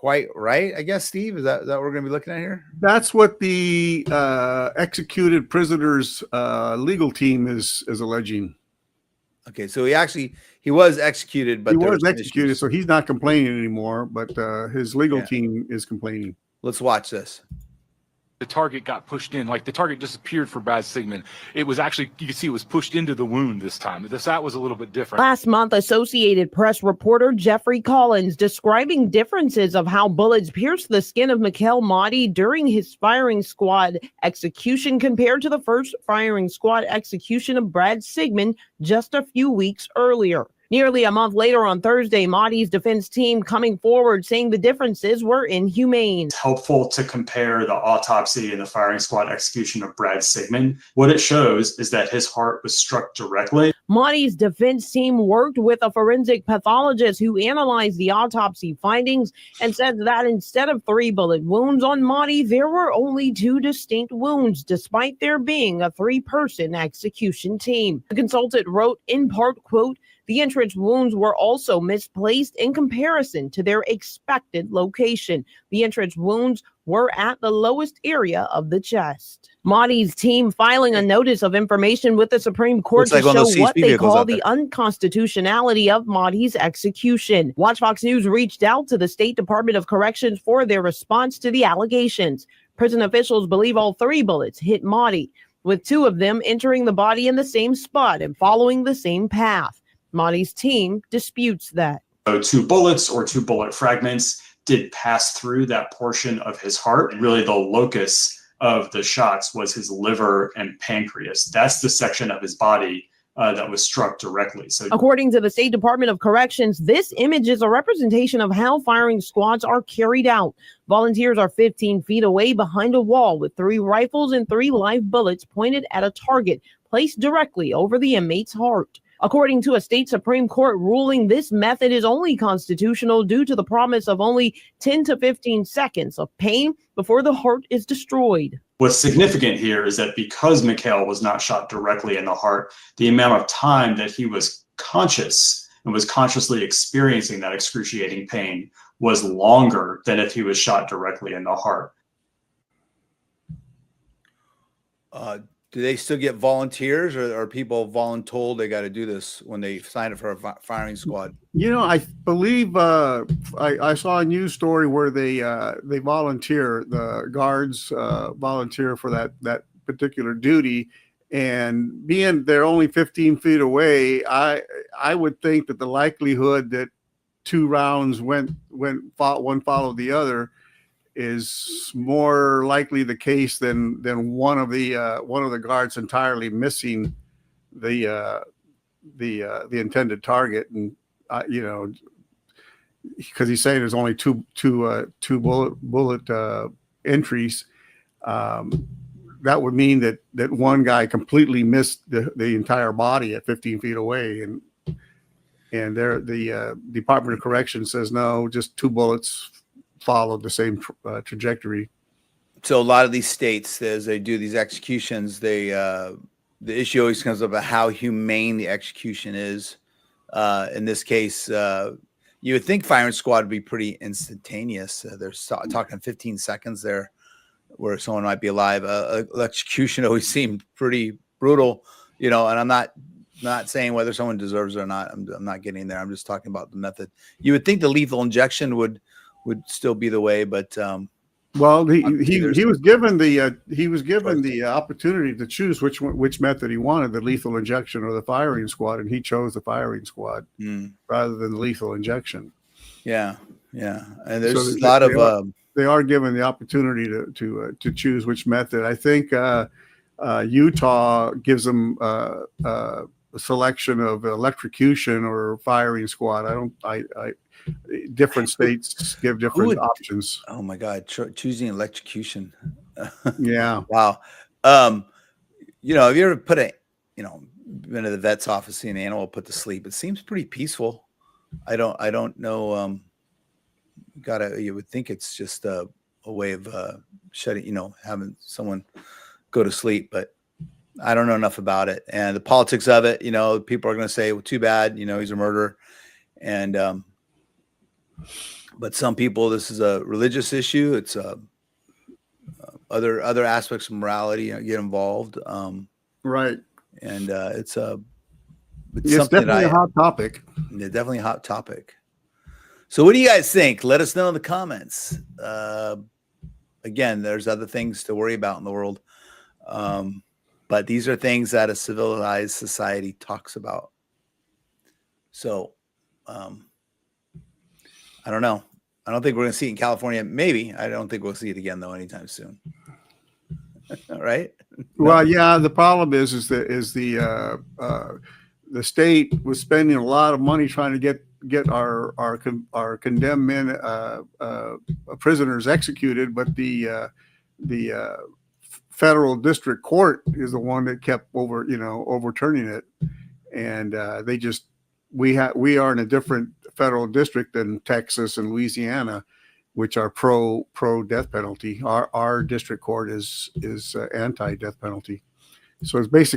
quite right, I guess, Steve. Is that what we're going to be looking at here? That's what the executed prisoners legal team is alleging. Okay, so he was executed, but he was executed, so he's not complaining anymore. But his legal team is complaining. Let's watch this. The target got pushed in, like the target disappeared for Brad Sigmund. It was actually, you can see it was pushed into the wound this time. That was a little bit different. Last month, Associated Press reporter Jeffrey Collins describing differences of how bullets pierced the skin of Mikal Mahdi during his firing squad execution compared to the first firing squad execution of Brad Sigmund just a few weeks earlier. Nearly a month later on Thursday, Mahdi's defense team coming forward saying the differences were inhumane. It's helpful to compare the autopsy and the firing squad execution of Brad Sigmund. What it shows is that his heart was struck directly. Mahdi's defense team worked with a forensic pathologist who analyzed the autopsy findings and said that instead of 3 bullet wounds on Mahdi, there were only 2 distinct wounds, despite there being a 3-person execution team. The consultant wrote in part, quote, "The entrance wounds were also misplaced in comparison to their expected location. The entrance wounds were at the lowest area of the chest." Mahdi's team filing a notice of information with the Supreme Court to show what they call the unconstitutionality of Mahdi's execution. Watch Fox News reached out to the State Department of Corrections for their response to the allegations. Prison officials believe all 3 bullets hit Mahdi, with 2 of them entering the body in the same spot and following the same path. Mahdi's team disputes that. So 2 bullets or 2 bullet fragments did pass through that portion of his heart. And really the locus of the shots was his liver and pancreas. That's the section of his body that was struck directly. So, according to the State Department of Corrections, this image is a representation of how firing squads are carried out. Volunteers are 15 feet away behind a wall with 3 rifles and 3 live bullets pointed at a target placed directly over the inmate's heart. According to a state Supreme Court ruling, this method is only constitutional due to the promise of only 10 to 15 seconds of pain before the heart is destroyed. What's significant here is that because Mikal was not shot directly in the heart, the amount of time that he was conscious and was consciously experiencing that excruciating pain was longer than if he was shot directly in the heart. Do they still get volunteers, or are people voluntold they got to do this when they sign up for a firing squad? You know, I believe I saw a news story where they volunteer. The guards volunteer for that particular duty, and being they're only 15 feet away, I would think that the likelihood that 2 rounds one followed the other is more likely the case than one of the guards entirely missing the intended target. And you know, because he's saying there's only two bullet entries, that would mean that one guy completely missed the entire body at 15 feet away, and the Department of Corrections says no, just 2 bullets followed the same trajectory. So a lot of these states, as they do these executions, the issue always comes up about how humane the execution is. In this case, you would think firing squad would be pretty instantaneous. They're talking 15 seconds there where someone might be alive. Execution always seemed pretty brutal, you know, and I'm not saying whether someone deserves it or not. I'm not getting there. I'm just talking about the method. You would think the lethal injection would still be the way, but well, he was given the opportunity to choose which method he wanted, the lethal injection or the firing squad, and he chose the firing squad rather than the lethal injection. Yeah, and there's a lot of they are given the opportunity to choose which method. I think Utah gives them a selection of electrocution or firing squad. Different states give different options. Oh my God, choosing electrocution. Yeah. Wow. You know, have you ever been to the vet's office, seeing an animal put to sleep? It seems pretty peaceful. I don't know. You would think it's just a way of having someone go to sleep, but I don't know enough about it. And the politics of it, people are going to say, well, too bad, he's a murderer. And, But some people, this is a religious issue. It's other aspects of morality get involved. Right. And it's It's something definitely a hot topic. Yeah, definitely a hot topic. So what do you guys think? Let us know in the comments. Again, there's other things to worry about in the world. But these are things that a civilized society talks about. So I don't know. I don't think we're going to see it in California. Maybe. I don't think we'll see it again, though, anytime soon. Right? Well, yeah. The problem is that the state was spending a lot of money trying to get our condemned men prisoners executed, but the federal district court is the one that kept overturning it, and we are in a different federal district than Texas and Louisiana, which are pro death penalty. Our district court is anti death penalty, so it's basically